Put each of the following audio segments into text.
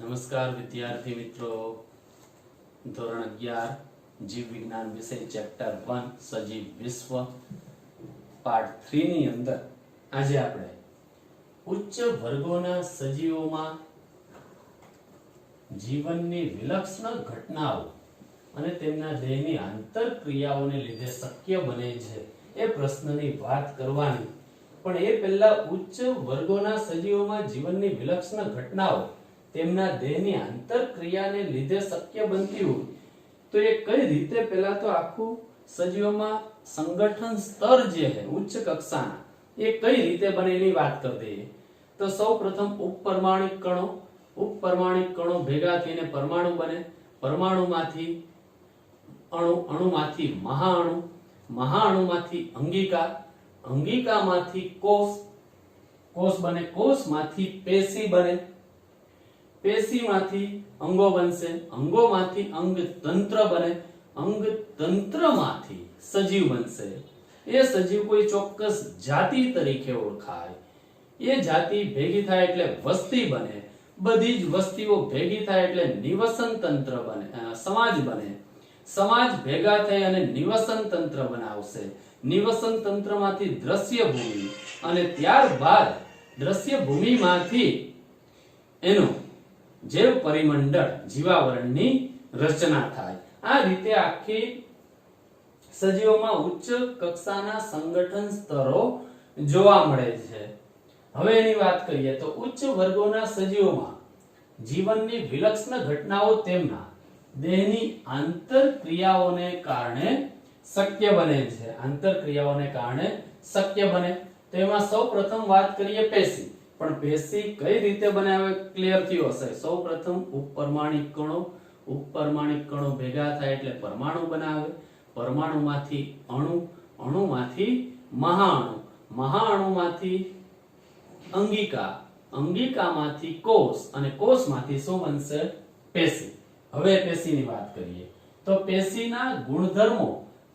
નમસ્કાર વિદ્યાર્થી મિત્રો, ધોરણ 11 જીવ વિજ્ઞાન વિષય ચેપ્ટર 1 સજીવ વિશ્વ પાર્ટ 3 ની અંદર આજે આપણે ઉચ્ચ વર્ગોના સજીવોમાં જીવનની વિલક્ષણ ઘટનાઓ અને તેમના દેહની આંતરક્રિયાઓને લીધે શક્ય બને છે એ પ્રશ્નની વાત કરવાની. પણ એ પહેલા ઉચ્ચ વર્ગોના સજીવોમાં જીવનની વિલક્ષણ ઘટનાઓ તેમના દેહની આંતરક્રિયાને લીધે શક્ય બનતી હોય તો એ કઈ રીતે, પહેલા તો આખું સજીવોમાં સંગઠન સ્તર જે છે ઉચ્ચ કક્ષાના એ કઈ રીતે બને એની વાત કરી દઈએ. તો સૌપ્રથમ ઉપપરમાણિક કણો ભેગા થઈને પરમાણુ બને, પરમાણુમાંથી અણુ, અણુમાંથી મહાઅણુ, મહાઅણુમાંથી અંગિકા, અંગિકામાંથી કોષ, કોષ બને, કોષમાંથી પેશી બને, પેશીમાંથી અંગો બનશે, અંગોમાંથી અંગતંત્ર બને, અંગતંત્રમાંથી સજીવ બનશે. એ સજીવ કોઈ ચોક્કસ જાતિ તરીકે ઓળખાય. એ જાતિ ભેગી થાય એટલે વસ્તી બને, બધી જ વસ્તીઓ ભેગી થાય એટલે નિવસન તંત્ર બને, સમાજ બને, સમાજ ભેગા થઈ અને નિવસન તંત્ર બનાવશે, નિવસન તંત્રમાંથી દ્રશ્ય ભૂમિ અને ત્યારબાદ દ્રશ્ય ભૂમિમાંથી એનું જૈવ પરિમંડળ જીવાવરણની રચના થાય. આ રીતે આખી સજીવોમાં ઉચ્ચ કક્ષાના સંગઠન સ્તરો જોવા મળે છે. હવે એની વાત કરીએ તો ઉચ્ચ વર્ગોના સજીવોમાં જીવનની વિલક્ષણ ઘટનાઓ તેમના દેહની આંતરક્રિયાઓને કારણે શક્ય બને છે. આંતરક્રિયાઓને કારણે શક્ય બને. તેમાં સૌપ્રથમ વાત કરીએ પેશી. પણ પેશી કઈ રીતે બને હવે ક્લિયર થયો હશે. સૌપ્રથમ ઉપપરમાણિક કણો ભેગા થાય એટલે પરમાણુ બનાવે, પરમાણુમાંથી અણુ, અણુમાંથી મહાઅણુ, મહાઅણુમાંથી અંગિકા, અંગિકામાંથી કોષ અને કોષમાંથી શું બનશે? પેશી. હવે પેશીની વાત કરીએ તો પેશીના ગુણધર્મો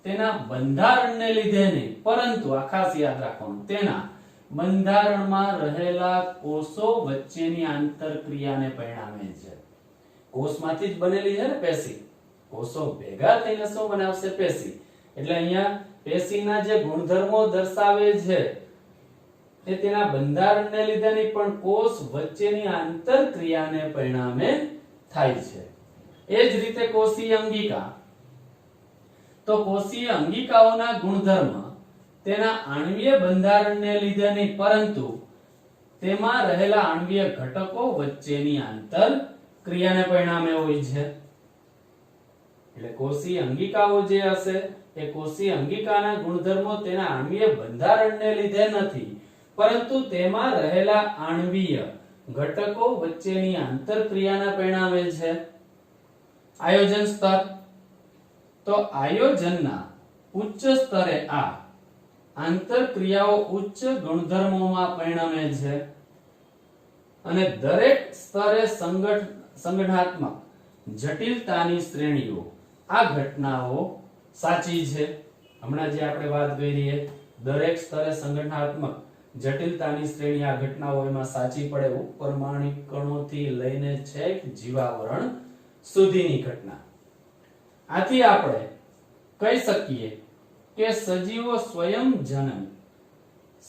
તેના બંધારણને લીધે નહીં, પરંતુ આ ખાસ યાદ રાખવાનું, તેના બંધારણમાં રહેલા કોષો વચ્ચેની આંતરક્રિયાને પરિણામે છે. કોષમાંથી જ બનેલી છે ને પેશી. કોષો ભેગા થઈને શું બનાવશે? પેશી. એટલે અહીંયા પેશીના જે ગુણધર્મો દર્શાવે છે એ તેના બંધારણને લીધે નહીં, પણ કોષ વચ્ચેની આંતરક્રિયાને પરિણામે થાય છે. એ જ રીતે કોષીય અંગિકા. તો કોષીય અંગિકાઓના ગુણધર્મ તેના આણ્વીય બંધારણને લીધે નહીં, પરંતુ તેમાં રહેલા આણ્વીય ઘટકો વચ્ચેની આંતરક્રિયાને પરિણામે હોય છે. એટલે કોષીય અંગિકાઓ જે હશે એ કોષીય અંગિકાના ગુણધર્મો તેના આણ્વીય બંધારણને લીધે નથી, પરંતુ તેમાં રહેલા આણ્વીય ઘટકો વચ્ચેની આંતરક્રિયાના પરિણામે છે. આયોજન સ્તર. તો આયોજનના ઉચ્ચ સ્તરે આ આંતરક્રિયાઓ ઉચ્ચ ગુણધર્મોમાં પરિણમે છે અને દરેક સ્તરે સંગઠનાત્મક જટિલતાની શ્રેણીઓ આ ઘટનાઓ સાચી છે. હમણાં જે આપણે વાત કરી દરેક સ્તરે સંગઠનાત્મક જટિલતાની શ્રેણી આ ઘટનાઓ એમાં સાચી પડે. ઉપપરમાણિક કણોથી લઈને છેક જીવાવરણ સુધીની ઘટના. આથી આપણે કહી શકીએ કે સજીવો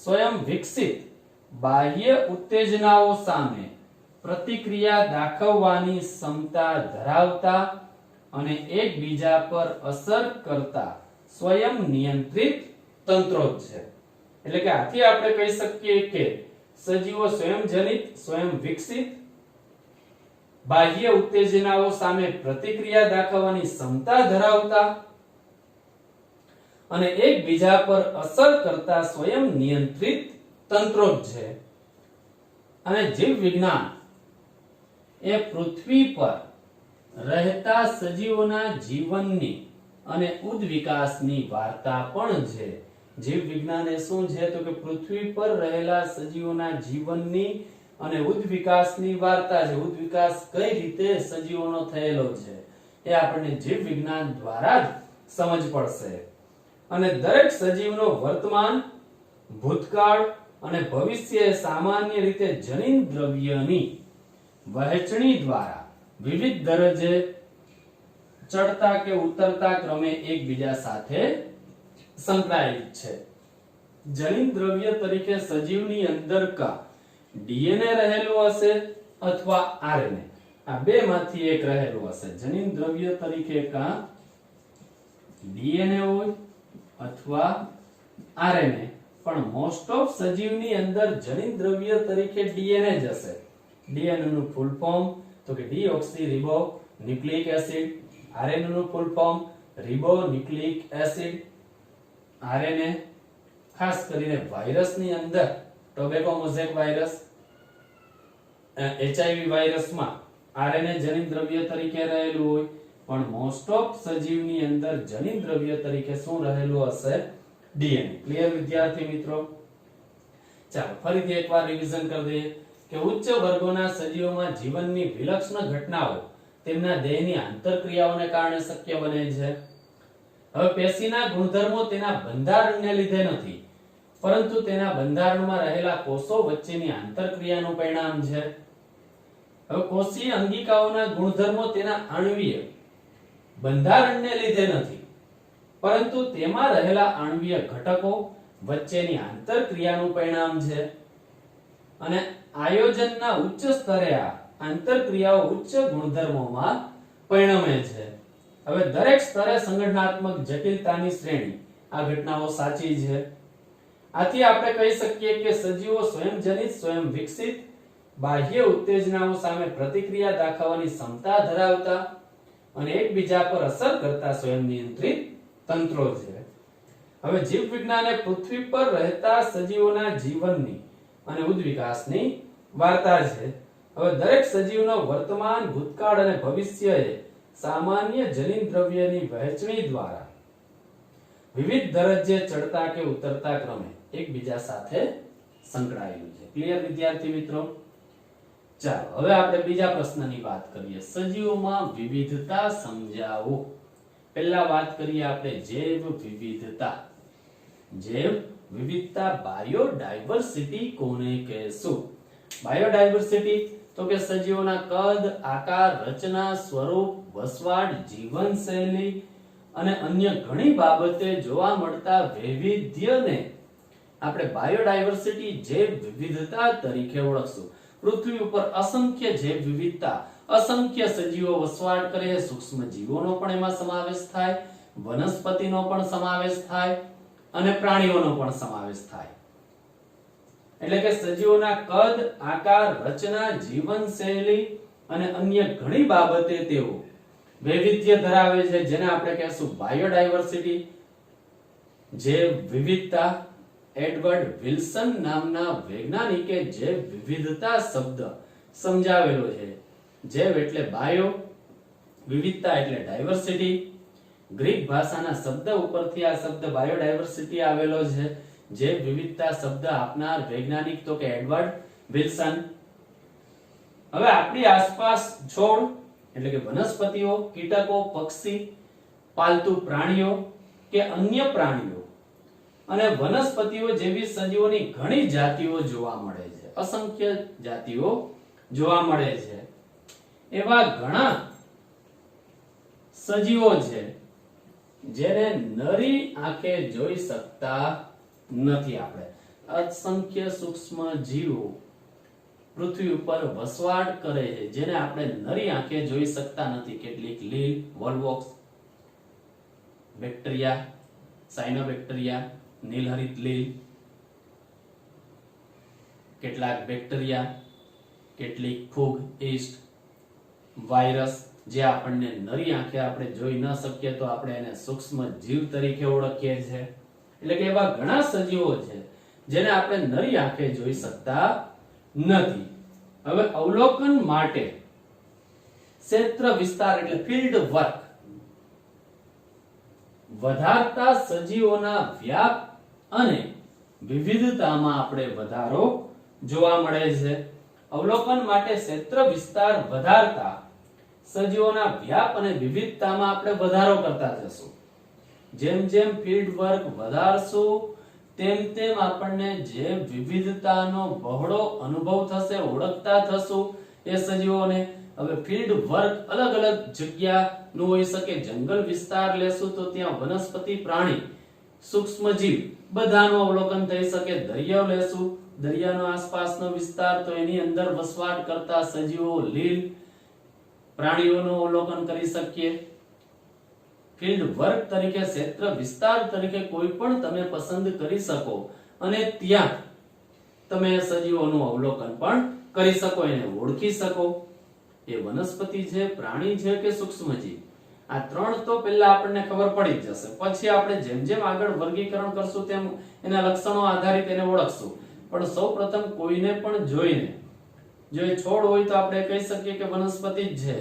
સ્વયં વિકસિત બાહ્ય ઉત્તેજનાઓ સામે પ્રતિક્રિયા દાખવવાની ક્ષમતા ધરાવતા અને એકબીજા પર અસર કરતા સ્વયં નિયંત્રિત તંત્રો છે. એટલે કે આથી આપણે કહી શકીએ કે સજીવો સ્વયંજનિત, સ્વયં વિકસિત બાહ્ય ઉત્તેજનાઓ સામે પ્રતિક્રિયા દાખવવાની ક્ષમતા ધરાવતા અને એકબીજા પર અસર કરતા સ્વયં નિયંત્રિત તંત્રો છે. અને જીવ વિજ્ઞાન એ પૃથ્વી પર રહેતા સજીવોના જીવનની અને ઉદ્વિકાસની વાર્તા પણ છે. જીવ વિજ્ઞાન એ શું છે તો કે પૃથ્વી પર રહેલા સજીવોના જીવનની અને ઉદ્વિકાસની વાર્તા છે. ઉદ્વિકાસ કઈ રીતે સજીવોનો થયેલો છે એ આપણને જીવ વિજ્ઞાન દ્વારા જ સમજ પડશે. અને દરેક સજીવનો વર્તમાન, ભૂતકાળ અને ભવિષ્ય સામાન્ય રીતે જનીન દ્રવ્યની વહેંચણી દ્વારા વિવિધ દરજ્જે ચડતા કે ઉતરતા ક્રમે એકબીજા સાથે સંકળાયેલ છે. જનીન દ્રવ્ય તરીકે સજીવની અંદર કા ડીએનએ રહેલું હશે અથવા આરએનએ, આ બે માંથી એક રહેલું હશે. જનીન દ્રવ્ય તરીકે કા ડીએનએ હોય અથવા આરએનએ, પણ મોસ્ટ ઓફ સજીવની અંદર જનીન દ્રવ્ય તરીકે ડીએનએ જ હશે. ડીએનએ નું ફૂલ ફોર્મ તો કે deoxy ribo nucleic acid, RNA નું full form ribo nucleic acid. RNA ખાસ કરીને વાયરસની અંદર ટોબેકો મોઝેક વાયરસ, એચઆઈવી વાયરસમાં આરએનએ જનીન દ્રવ્ય તરીકે રહેલું હોય, પણ મોસ્ટ ઓફ સજીવની અંદર જનીન દ્રવ્ય તરીકે શું રહેલું હશે? ડીએનએ. ક્લિયર વિદ્યાર્થી મિત્રો? ચાલો ફરીથી એકવાર રિવિઝન કરી દઈએ કે ઉચ્ચ વર્ગોના સજીવોમાં જીવનની વિલક્ષણ ઘટનાઓ તેમના દેહની આંતરક્રિયાઓને કારણે શક્ય બને છે. હવે પેશીના ગુણધર્મો તેના બંધારણને લીધે નથી, પરંતુ તેના બંધારણમાં રહેલા કોષો વચ્ચેની આંતરક્રિયાનું પરિણામ છે. હવે કોષીય અંગિકાઓના ગુણધર્મો તેના આણ્વીય બંધારણને લીધે નથી, પરંતુ તેમાં રહેલા આણ્વીય ઘટકો વચ્ચેની આંતરક્રિયાનું પરિણામ છે. અને આયોજનના ઉચ્ચ સ્તરે આ આંતરક્રિયાઓ ઉચ્ચ ગુણધર્મોમાં પરિણમે છે. હવે દરેક સ્તરે સંગઠનાત્મક જટિલતાની શ્રેણી આ ઘટનાઓ સાચી છે. આથી આપણે કહી શકીએ કે સજીવો સ્વયંજનિત સ્વયં વિકસિત બાહ્ય ઉત્તેજનાઓ સામે પ્રતિક્રિયા દાખવવાની ક્ષમતા ધરાવતા અને એકબીજા પર અસર કરતા સ્વયં નિયંત્રિત તંત્રો છે. હવે જીવ વિજ્ઞાન એ પૃથ્વી પર રહેતા સજીવોના જીવનની અને ઉદ્વિકાસની વાર્તા છે. હવે દરેક સજીવનો વર્તમાન, ભૂતકાળ અને ભવિષ્યએ સામાન્ય જનીન દ્રવ્યની વહેંચણી દ્વારા વિવિધ દરજ્જે ચડતા કે ઉતરતા ક્રમે એકબીજા સાથે સંકળાયેલું છે. ક્લિયર વિદ્યાર્થી મિત્રો? ચાલો હવે આપણે બીજા પ્રશ્નની વાત કરીએ. સજીવોમાં વિવિધતા સમજાવો. પહેલા વાત કરીએ આપણે જૈવ વિવિધતા. જૈવ વિવિધતા બાયોડાયવર્સિટી કોને કહેશું? બાયોડાયવર્સિટી તો કે સજીવોના કદ, આકાર, રચના, સ્વરૂપ, વસવાટ, જીવનશૈલી અને અન્ય ઘણી બાબતે જોવા મળતા વૈવિધ્યને આપણે બાયોડાયવર્સિટી જૈવ વિવિધતા તરીકે ઓળખશું. પૃથ્વી ઉપર અસંખ્ય જૈવ વિવિધતા, અસંખ્ય સજીવો વસવાટ કરે છે. સૂક્ષ્મ જીવોનો પણ એમાં સમાવેશ થાય, વનસ્પતિનો પણ સમાવેશ થાય અને પ્રાણીઓનો પણ સમાવેશ થાય. એટલે કે સજીવોના કદ, આકાર, રચના, જીવનશૈલી અને અન્ય ઘણી બાબતે તેઓ વૈવિધ્ય ધરાવે છે, જેને આપણે કહેશું બાયોડાયવર્સિટી જૈવ વિવિધતા. એડવર્ડ વિલ્સન નામના વૈજ્ઞાનિકે જૈવ વિવિધતા શબ્દ સમજાવેલો છે. જૈવ એટલે બાયો, વિવિધતા એટલે ડાયવર્સિટી. ગ્રીક ભાષાના શબ્દ ઉપરથી આ શબ્દ બાયોડાયવર્સિટી આવેલો છે. જૈવ વિવિધતા શબ્દ આપનાર વૈજ્ઞાનિક તો કે એડવર્ડ વિલ્સન. હવે આપણી આસપાસ છોડ એટલે કે વનસ્પતિઓ, કીટકો, પક્ષી, પાલતુ પ્રાણીઓ કે અન્ય પ્રાણીઓ અને વનસ્પતિઓ જેવી સજીવોની ઘણી જાતિઓ જોવા મળે છે. અસંખ્ય જાતિઓ જોવા મળે છે. એવા ઘણા સજીવો છે જેને નરી આંખે જોઈ શકતા નથી. આપણે અસંખ્ય સૂક્ષ્મ જીવો પૃથ્વી ઉપર વસવાટ કરે છે જેને આપણે નરી આંખે જોઈ શકતા નથી. કેટલીક લીલ, વોલ્વોક્સ, બેક્ટેરિયા, સાયનોબેક્ટેરિયા, નીલહરિત લીલ, કેટલાક બેક્ટેરિયા, કેટલીક ફૂગ, ઈસ્ટ, વાયરસ જે આપણને નરી આંખે આપણે જોઈ ન શકીએ તો આપણે એને સૂક્ષ્મ જીવ તરીકે ઓળખીએ છીએ. એટલે કે એવા ઘણા સજીવો છે જેને આપણે નરી આંખે જોઈ શકતા નથી. હવે અવલોકન માટે ક્ષેત્ર વિસ્તાર એટલે ફિલ્ડ વર્ક વધારતા સજીવોના વ્યાપ અને વિવિધતામાં આપણે વધારો જોવા મળે છે. અવલોકન માટે ક્ષેત્ર વિસ્તાર વધારતા સજીવોના વ્યાપ અને વિવિધતામાં આપણે વધારો કરતા જશું. જેમ જેમ ફિલ્ડ વર્ક વધારશું તેમ તેમ આપણને જે વિવિધતાનો બહોળો અનુભવ થશે, ઓળખતા થશું. એ સજીવોને. હવે ફિલ્ડ વર્ક અલગ અલગ જગ્યાનું હોઈ શકે. જંગલ વિસ્તાર લેશું તો ત્યાં વનસ્પતિ, પ્રાણી, સૂક્ષ્મ જીવ બધાનું અવલોકન થઈ શકે. દરિયો લેશું, દરિયાનો આસપાસનો વિસ્તાર, તો એની અંદર વસવાટ કરતા સજીવો, લીલ પ્રાણીઓનું અવલોકન કરી શકીએ. ફિલ્ડ વર્ક તરીકે, ક્ષેત્ર વિસ્તાર તરીકે કોઈ પણ તમે પસંદ કરી શકો અને ત્યાં તમે સજીવોનું અવલોકન પણ કરી શકો, એને ઓળખી શકો. એ વનસ્પતિ છે, પ્રાણી છે કે સૂક્ષ્મજીવ, આ ત્રણ તો પહેલા આપણને ખબર પડી જશે. પછી આપણે જેમ જેમ આગળ વર્ગીકરણ કરશું તેમ એના લક્ષણો આધારિત એને ઓળખશું. પણ સૌપ્રથમ કોઈને પણ જોઈને, જો એ છોડ હોય તો આપણે કહી શકીએ કે વનસ્પતિ જ છે,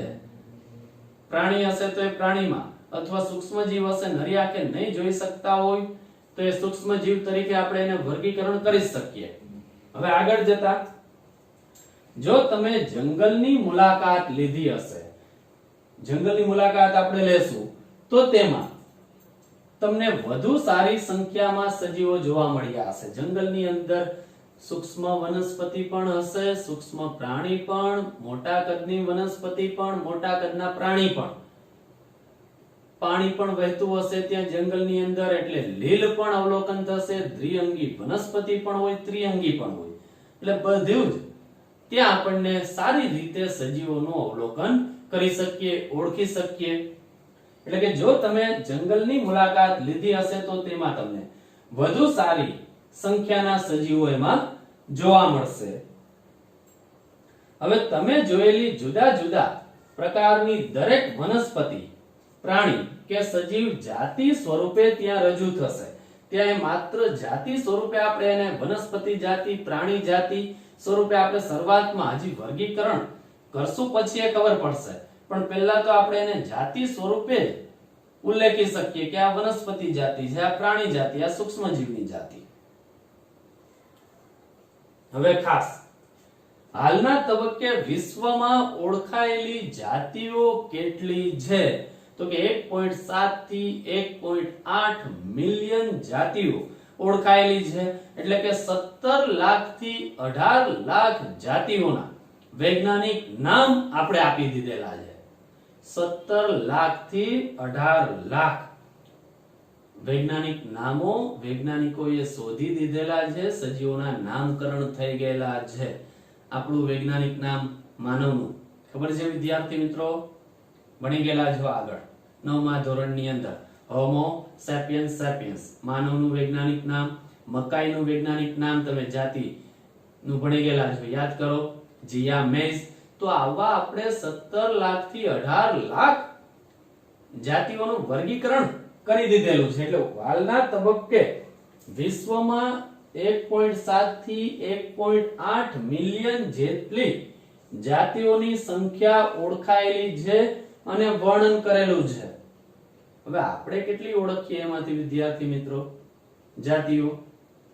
પ્રાણી હશે તો એ પ્રાણીમાં, અથવા સૂક્ષ્મજીવ હશે, નરી આંખે નહીં જોઈ શકતા હોય તો એ સૂક્ષ્મજીવ તરીકે આપણે એને વર્ગીકરણ કરી શકીએ. હવે આગળ જતા, જો તમે જંગલની મુલાકાત લીધી હશે, જંગલની મુલાકાત આપણે લેશું તો તેમાં તમને વધુ સારી સંખ્યામાં સજીવો જોવા મળ્યા હશે. જંગલની અંદર સૂક્ષ્મ વનસ્પતિ પણ હશે, સૂક્ષ્મ પ્રાણી પણ, મોટા કદની વનસ્પતિ પણ, મોટા કદના પ્રાણી પણ. પાણી પણ વહેતું હશે ત્યાં જંગલની અંદર, એટલે લીલ પણ અવલોકન થશે. દ્વિઅંગી વનસ્પતિ પણ હોય, ત્રિઅંગી પણ હોય, એટલે બધું જ ત્યાં આપણને સારી રીતે સજીવોનું અવલોકન કરી શકીએ, ઓળખી શકીએ. એટલે કે જો તમે જંગલની મુલાકાત લીધી હશે તો તેમાં તમને વધુ સારી સંખ્યાના સજીવો એમાં જોવા મળશે. હવે તમે જોયેલી જુદા જુદા પ્રકારની દરેક વનસ્પતિ, પ્રાણી કે સજીવ જાતિ સ્વરૂપે ત્યાં રજૂ થશે. ત્યાં માત્ર જાતિ સ્વરૂપે આપણે એને વનસ્પતિ જાતિ, પ્રાણી જાતિ સ્વરૂપે આપણે શરૂઆતમાં હજી વર્ગીકરણ કરશું, પછી એ ખબર પડશે. પણ પહેલા તો આપણે એને જાતિ સ્વરૂપે ઉલ્લેખી શકીએ કે આ વનસ્પતિ જાતિ છે, આ પ્રાણી જાતિ, આ સૂક્ષ્મજીવની જાતિ. હવે ખાસ હાલના તબક્કે વિશ્વમાં ઓળખાયેલી જાતિઓ કેટલી છે? તો કે 1.7 થી 1.8 મિલિયન જાતિઓ ઓળખાયેલી છે. એટલે કે 17 લાખ થી 18 લાખ જાતિઓના વૈજ્ઞાનિક નામ આપણે આપી દીધેલા છે. 17 લાખ થી 18 લાખ વૈજ્ઞાનિક નામો વૈજ્ઞાનિકોએ શોધી દીધેલા છે, સજીવોના નામકરણ થઈ ગયેલા છે. આપણું વૈજ્ઞાનિક નામ માનવનું ખબર છે વિદ્યાર્થી મિત્રો? ભણી ગયેલા છો આગળ 9મા ધોરણની અંદર. હોમો સેપિયન્સ સેપિયન્સ માનવનું વૈજ્ઞાનિક નામ, મકાઈનું વૈજ્ઞાનિક નામ તમે જાતિ નું ભણી ગયેલા છો, યાદ કરો, જીયા મેઝ. તો આવા આપણે 17 લાખ થી 18 લાખ જાતિઓનું વર્ગીકરણ કરી દીધેલું છે. એટલે હાલના તબક્કે વિશ્વમાં 1.7 થી 1.8 મિલિયન જેટલી જાતિઓની સંખ્યા ઓળખાયેલી છે અને વર્ણન કરેલું છે. હવે આપણે કેટલી ઓળખીએ એમાંથી વિદ્યાર્થી મિત્રો? જાતિઓ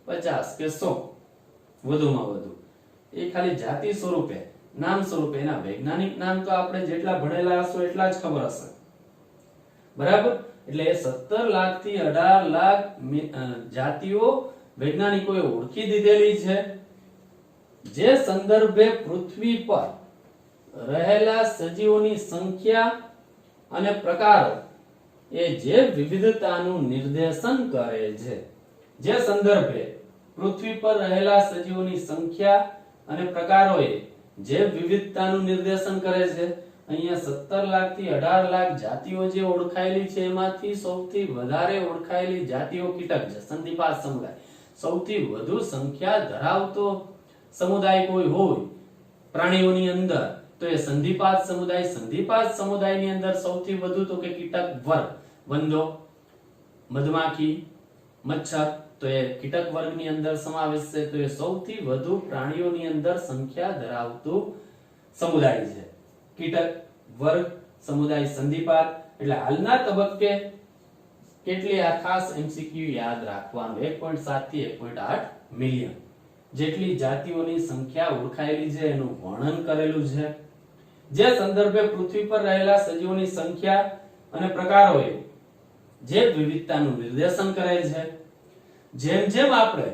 50 કે 100 વધુમાં વધુ. એ ખાલી જાતિ સ્વરૂપે, નામ સ્વરૂપે. એના વૈજ્ઞાનિક નામ તો આપણે જેટલા ભણેલા હશો એટલા જ ખબર હશે, બરાબર? એટલે 17 લાખ થી 18 લાખ જાતિઓ વૈજ્ઞાનિકોએ ઓળખી દીધેલી છે. જે સંદર્ભે પૃથ્વી પર રહેલા સજીવોની સંખ્યા અને પ્રકારો એ જે વિવિધતાનું નિર્દેશન કરે છે. જે સંદર્ભે પૃથ્વી પર રહેલા સજીવોની સંખ્યા અને પ્રકારોએ જે વિવિધતાનું નિર્દેશન કરે છે. અહીંયા 17 લાખ થી 18 લાખ જાતિઓ જે ઓળખાયેલી છે એમાંથી સૌથી વધારે ઓળખાયેલી જાતિઓ કીટક છે, સંધિપાત સમુદાય. સૌથી વધુ સંખ્યા ધરાવતો સમુદાય કોઈ હોય પ્રાણીઓની અંદર તો એ સંધિપાત સમુદાય. સંધિપાત સમુદાયની અંદર સૌથી વધુ તો કે કીટક વર્ગ, વંદો, મધમાખી, મચ્છર, તો એ કીટક વર્ગની અંદર સમાવેશ છે. તો એ સૌથી વધુ પ્રાણીઓની અંદર સંખ્યા ધરાવતું સમુદાય છે કીટક વર્ગ સમુદાય સંધિપાત. એટલે હાલના તબક્કે કેટલી આ ખાસ એમસીક્યુ યાદ રાખવાનું, 1.7 થી 1.8 મિલિયન જેટલી જાતિઓની સંખ્યા ઓળખાયેલી છે, એનું વર્ણન કરેલું છે. જે સંદર્ભે પૃથ્વી પર રહેલા સજીવોની સંખ્યા અને પ્રકારોએ જે વિવિધતાનું નિર્દેશન કરે છે. જેમ જેમ આપણે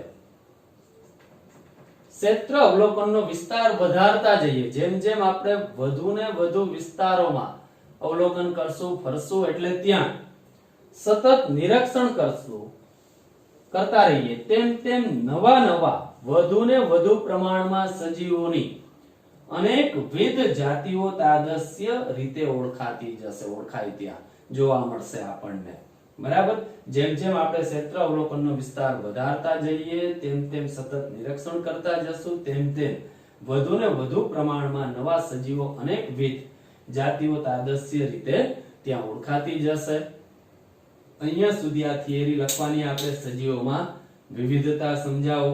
ક્ષેત્ર અવલોકનનો વિસ્તાર વધારતા જઈએ, જેમ જેમ આપણે વધુ ને વધુ વિસ્તારોમાં અવલોકન કરશું, ફરશું, એટલે ત્યાં સતત નિરીક્ષણ કરતા રહીએ, તેમ તેમ નવા નવા વધુ ને વધુ પ્રમાણમાં સજીવોની અનેકવિધ જાતિઓ તાદસ્ય રીતે ઓળખાય ત્યાં જોવા મળશે આપણને. બરાબર. જેમ જેમ આપણે ક્ષેત્ર અવલોકનનો વિસ્તાર વધારતા જઈએ, તેમ તેમ સતત નિરીક્ષણ કરતા જશું, તેમ તેમ વધુ ને વધુ પ્રમાણમાં નવા સજીવો અનેકવિધ જાતિઓ તાદસ્ય રીતે ત્યાં ઓળખાતી જશે. અહીંયા સુધી આ થિયરી લખવાની. આપણે સજીવોમાં વિવિધતા સમજાવો.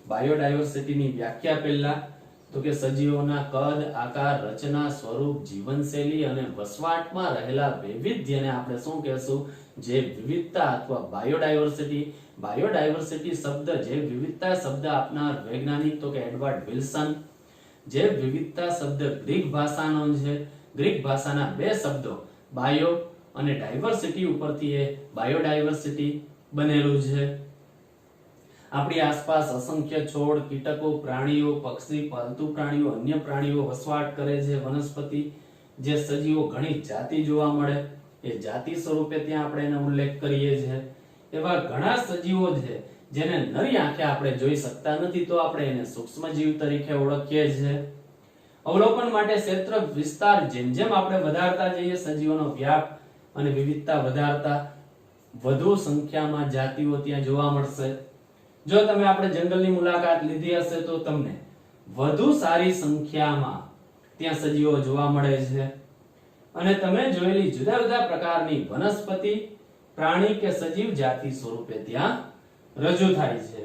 બાયોડાયવર્સિટીની વ્યાખ્યા પહેલા તો કે સજીવોના કદ, આકાર, રચના, સ્વરૂપ, જીવનશૈલી અને વસવાટમાં રહેલા વૈવિધ્યને આપણે શું કહેશું? જે વિવિધતા અથવા બાયોડાયવર્સિટી. બાયોડાયવર્સિટી શબ્દ, જે વિવિધતા શબ્દ આપનાર વૈજ્ઞાનિક તો કે એડવર્ડ વિલ્સન. જે વિવિધતા શબ્દ ગ્રીક ભાષાનો છે. ગ્રીક ભાષાના બે શબ્દો બાયો અને ડાયવર્સિટી ઉપરથી એ બાયોડાયવર્સિટી બનેલું છે. આપણી આસપાસ અસંખ્ય છોડ, કીટકો, પ્રાણીઓ, પક્ષી, પાલતુ પ્રાણીઓ, અન્ય પ્રાણીઓ વસવાટ કરે છે. વનસ્પતિ, જે સજીવો ઘણી જાતિ જોવા મળે, એ જાતિ સ્વરૂપે ત્યાં આપણે એનો ઉલ્લેખ કરીએ છીએ. એવા ઘણા સજીવો છે જેને નરી આંખે આપણે જોઈ શકતા નથી, તો આપણે એને સૂક્ષ્મજીવ તરીકે ઓળખીએ છીએ. અવલોકન માટે ક્ષેત્ર વિસ્તાર જેમ જેમ આપણે વધારતા જઈએ, સજીવોનો વ્યાપ અને વિવિધતા વધારતા વધુ સંખ્યામાં જાતિઓ ત્યાં જોવા મળશે. જો તમે આપણે જંગલની મુલાકાત લીધી હશે તો તમને વધુ સારી સંખ્યામાં ત્યાં સજીવો જોવા મળે છે. અને તમે જોયેલી જુદા જુદા પ્રકારની વનસ્પતિ, પ્રાણી કે સજીવ જાતિ સ્વરૂપે ત્યાં રજૂ થાય છે.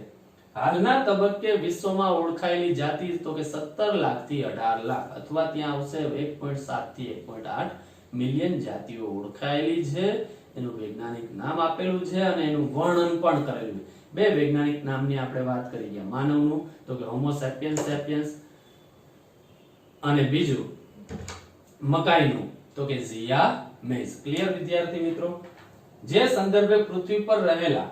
હાલના તબક્કે વિશ્વમાં ઓળખાયેલી જાતિ તો કે 17 લાખ થી 18 લાખ અથવા ત્યાં આવશે 1.7 થી 1.8 મિલિયન જાતિઓ ઓળખાયેલી છે. એનું વૈજ્ઞાનિક નામ આપેલું છે અને એનું વર્ણન પણ કરેલું છે. બે વૈજ્ઞાનિક નામની આપણે વાત કરી ગયા. માનવનું તો કે હોમો સેપિયન્સ સેપિયન્સ, અને બીજું મકાઈનું તો કે ઝિયા મેઝ. ક્લિયર વિદ્યાર્થી મિત્રો? જે સંદર્ભે પૃથ્વી પર રહેલા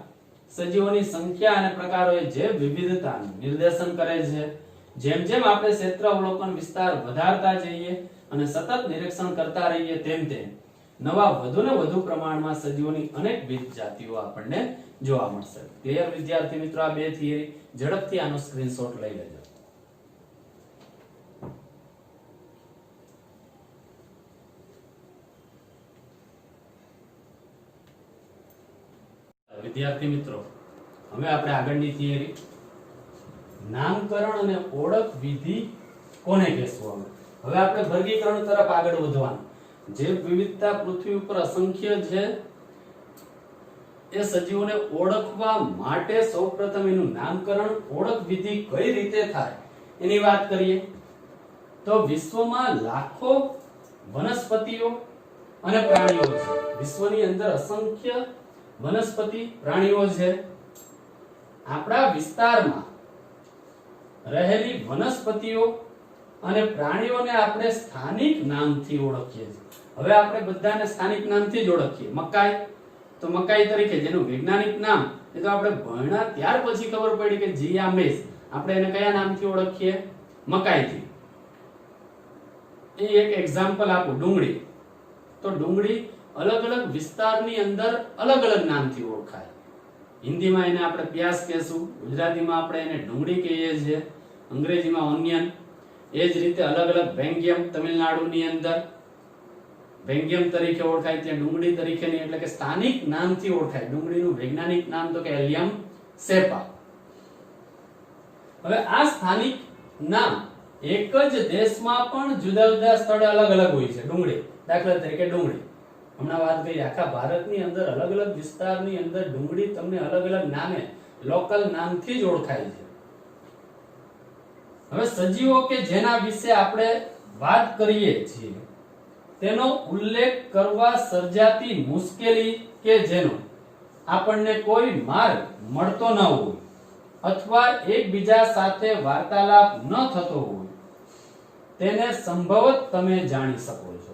સજીવોની સંખ્યા અને પ્રકારોએ જે વિવિધતાનું નિર્દેશન કરે છે. જેમ જેમ આપણે ક્ષેત્ર અવલોકન વિસ્તાર વધારતા જઈએ અને સતત નિરીક્ષણ કરતા રહીએ, તેમ તેમ નવા વધુ ને વધુ પ્રમાણમાં સજીવોની અનેકવિધ જાતિઓ આપણને જોવા મળશે. ક્લિયર વિદ્યાર્થી મિત્રો? આ બે થિયરી ઝડપથી આનો સ્ક્રીનશોટ લઈ લેજો. વિદ્યાર્થી મિત્રો, હવે આપણે આગળની થિયરી નામકરણ અને ઓળખ વિધિ કોને કહેશું? હવે આપણે વર્ગીકરણ તરફ આગળ વધવાનું. જે વિવિધતા પૃથ્વી ઉપર અસંખ્ય છે, એ સજીવોને ઓળખવા માટે સૌપ્રથમ એનું નામકરણ, ઓળખ વિધિ કઈ રીતે થાય એની વાત કરીએ. તો વિશ્વમાં લાખો વનસ્પતિઓ અને પ્રાણીઓ છે. વિશ્વની અંદર અસંખ્ય વનસ્પતિ, પ્રાણીઓ છે. આપણા વિસ્તારમાં રહેલી વનસ્પતિઓ અને પ્રાણીઓને આપણે સ્થાનિક નામથી ઓળખીએ છીએ. હવે આપણે બધાને સ્થાનિક નામથી જ ઓળખીએ. મકાઈ તો મકાઈ તરીકે, જેનું વૈજ્ઞાનિક નામ એ તો આપણે ભણ્યા ત્યાર પછી ખબર પડી કે ઝિયા મેઝ. આપણે એને કયા નામથી ઓળખીએ? મકાઈથી. એ એક એક્ઝામ્પલ આપું. ડુંગળી, તો ડુંગળી અલગ અલગ વિસ્તારની અંદર અલગ અલગ નામથી ઓળખાય. હિન્દીમાં એને આપણે પ્યાસ કહેશું, ગુજરાતીમાં આપણે એને ડુંગળી કહીએ છીએ, અંગ્રેજીમાં ઓનિયન. એ જ રીતે અલગ અલગ વેંગ્યમ, તમિલનાડુની અંદર વેંગ્યમ તરીકે ઓળખાય, ત્યાં ડુંગળી તરીકેની, એટલે કે સ્થાનિક નામથી ઓળખાય. ડુંગળીનું વૈજ્ઞાનિક નામ તો કે એલિયમ સેપા. હવે આ સ્થાનિક નામ એક જ દેશમાં પણ જુદા જુદા સ્થળે અલગ અલગ હોય છે. ડુંગળી, દાખલા તરીકે ડુંગળી હમણાં વાત કરી, આખા ભારતની અંદર અલગ અલગ વિસ્તારની અંદર ડુંગળી તમને અલગ અલગ નામે, લોકલ નામથી જ ઓળખાય છે. હવે સજીવો કે જેના વિશે આપણે વાત કરીએ છીએ, તેનો ઉલ્લેખ કરવા સર્જાતી મુશ્કેલી કે જેનો આપણને કોઈ માર્ગ મળતો ન હોય અથવા એકબીજા સાથે વાર્તાલાપ ન થતો હોય, તેને સંભવત તમે જાણી શકો છો.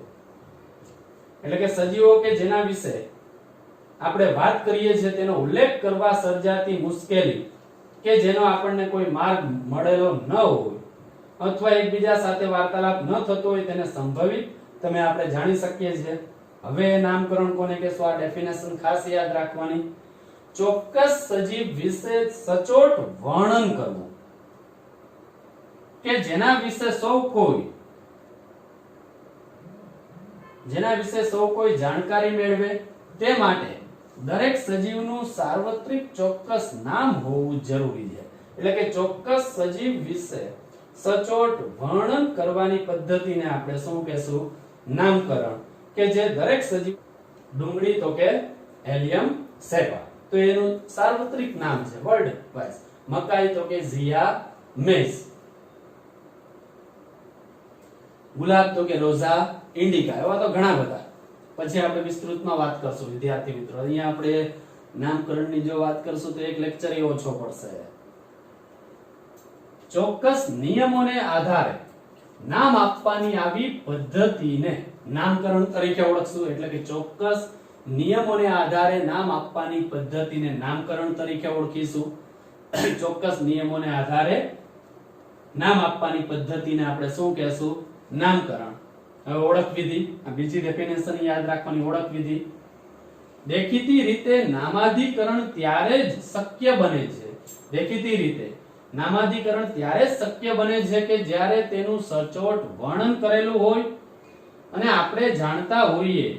એટલે કે સજીવો કે જેના વિશે આપણે વાત કરીએ છીએ, તેનો ઉલ્લેખ કરવા સર્જાતી મુશ્કેલી કે જેનો આપણને કોઈ માર્ગ મળેલો ન હોય અથવા એકબીજા સાથે વાર્તાલાપ ન થતો હોય તેને સંભવિત તમે આપણે જાણી શકીએ છીએ. હવે નામકરણ કોને કહેશું? આ ડેફિનેશન ખાસ યાદ રાખવાની. ચોક્કસ સજીવ વિશે સચોટ વર્ણન કરવું કે જેના વિશે સૌ કોઈ જાણકારી મેળવે તે માટે દરેક સજીવનું સાર્વત્રિક ચોક્કસ નામ હોવું જરૂરી છે. એટલે કે ચોક્કસ સજીવ વિશે સચોટ વર્ણન કરવાની પદ્ધતિને આપણે શું કહેશું? નામકરણ. કે જે દરેક સજીવ, ડુંગળી તો કે હેલિયમ સેપા, તો એનું સાર્વત્રિક નામ છે વર્લ્ડ વાઇઝ. મકાઈ તો કે ઝિયા મેઝ, ગુલાબ તો કે રોઝા ઇન્ડિકા. એવા તો ઘણા બધા. પછી આપણે વિસ્તૃતમાં વાત કરશું વિદ્યાર્થી મિત્રો. અહીંયા આપણે નામકરણની જો વાત કરશું તો એક લેક્ચર એ ઓછો પડશે. ચોક્કસ નિયમોને આધારે નામ આપવાની આવી પદ્ધતિને નામકરણ તરીકે ઓળખશું. એટલે કે ચોક્કસ નિયમોને આધારે નામ આપવાની પદ્ધતિને નામકરણ તરીકે ઓળખીશું. ચોક્કસ નિયમોને આધારે નામ આપવાની પદ્ધતિને આપણે શું કહેશું? નામકરણ. હવે ઓળખ વિધિ, આ બીજી ડેફિનેશન યાદ રાખવાની. ઓળખ વિધિ: દેખીતી રીતે નામાધિકરણ ત્યારે જ શક્ય બને છે. દેખીતી રીતે નામાધિકરણ ત્યારે જ શક્ય બને છે કે જ્યારે તેનું સચોટ વર્ણન કરેલું હોય અને આપણે જાણતા હોઈએ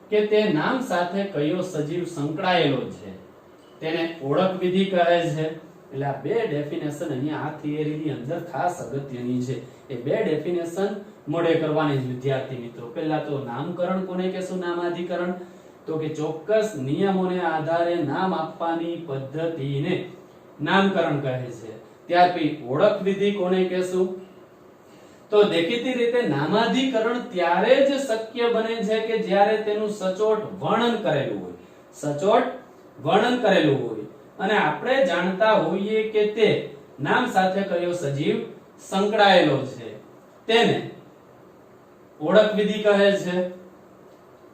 કે તે નામ સાથે કયો સજીવ સંકળાયેલો છે. તેને ઓળખ વિધિ કહે છે. એટલે આ બે ડેફિનેશન અહીંયા આ થિયરીની અંદર ખાસ અગત્યની છે. એ બે ડેફિનેશન મોડે કરવાની છે વિદ્યાર્થી મિત્રો. પહેલા તો નામકરણ કોને કહેશું? નામાધિકરણ. તો કે ચોક્કસ નિયમોને આધારે નામ આપવાની પદ્ધતિને નામકરણ કહે છે. ત્યાર પછી ઓળખ વિધિ કોને કહેશું? તો દેખીતી રીતે નામાધિકરણ ત્યારે જ શક્ય બને છે કે જ્યારે તેનું સચોટ વર્ણન કરેલું હોય. સચોટ વર્ણન કરેલું હોય અને આપણે જાણતા હોઈએ કે તે નામ સાથે કયો સજીવ સંકળાયેલો છે. તેને ઓળખ વિધિ કહે છે.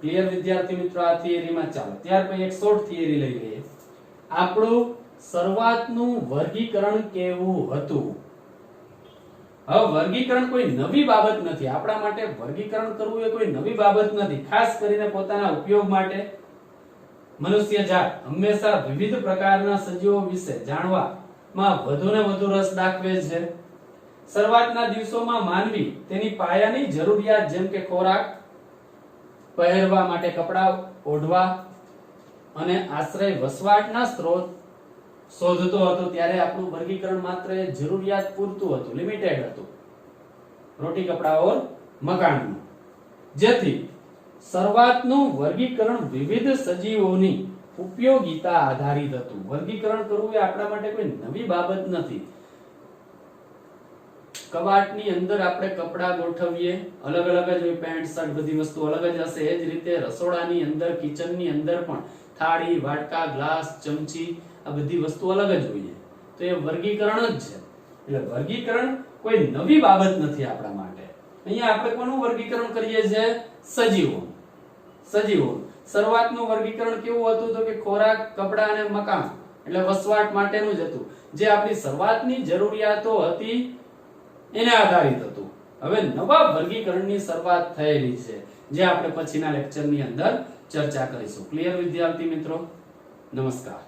ક્લિયર વિદ્યાર્થી મિત્રો આ થિયરીમાં? ચાલો ત્યાર પછી એક શોર્ટ થિયરી લઈ લઈએ. આપણું શરૂઆતનું વર્ગીકરણ કેવું હતું? હવે વર્ગીકરણ કોઈ નવી બાબત નથી. આપણા માટે વર્ગીકરણ કરવું એ કોઈ નવી બાબત નથી. ખાસ કરીને પોતાના ઉપયોગ માટે મનુષ્ય જાત હંમેશા વિવિધ પ્રકારના સજીવો વિશે જાણવામાં વધુ ને વધુ રસ દાખવે છે. શરૂઆતના દિવસોમાં માનવી તેની પાયાની જરૂરિયાત જેમ કે ખોરાક, પહેરવા માટે કપડા, ઓઢવા અને આશ્રય વસવાટના સ્ત્રોત શોધતો હતો. ત્યારે આપણું વર્ગીકરણ માત્ર જરૂરિયાત પૂરતું હતું, લિમિટેડ હતું. રોટી, કપડા ઓર મકાનનું. જેથી શરૂઆતનું વર્ગીકરણ વિવિધ સજીવોની ઉપયોગિતા આધારિત હતું. વર્ગીકરણ કરવું એ આપણા માટે કોઈ નવી બાબત નથી. કબાટની અંદર આપણે કપડા ગોઠવીએ, અલગ અલગ જ હોય, પેન્ટ શર્ટ બધી વસ્તુ અલગ જ હશે. એ જ રીતે રસોડાની અંદર, કિચનની અંદર પણ થાળી, વાટકા, ગ્લાસ, ચમચી આ બધી વસ્તુ અલગ જ હોય. તો એ વર્ગીકરણ જ છે. એટલે વર્ગીકરણ કોઈ નવી બાબત નથી આપણા માટે. અહીંયા આપણે કોનું વર્ગીકરણ કરીએ છીએ? સજીવો. શરૂઆતનું વર્ગીકરણ કેવું હતું? તો કે ખોરાક, કપડા અને મકાન એટલે વસવાટ માટેનું જ હતું. જે આપણી શરૂઆતની જરૂરિયાતો હતી એને આધારિત હતું. હવે નવા વર્ગીકરણની શરૂઆત થયેલી છે જે આપણે પછીના લેક્ચરની અંદર ચર્ચા કરીશું. ક્લિયર વિદ્યાર્થી મિત્રો? નમસ્કાર.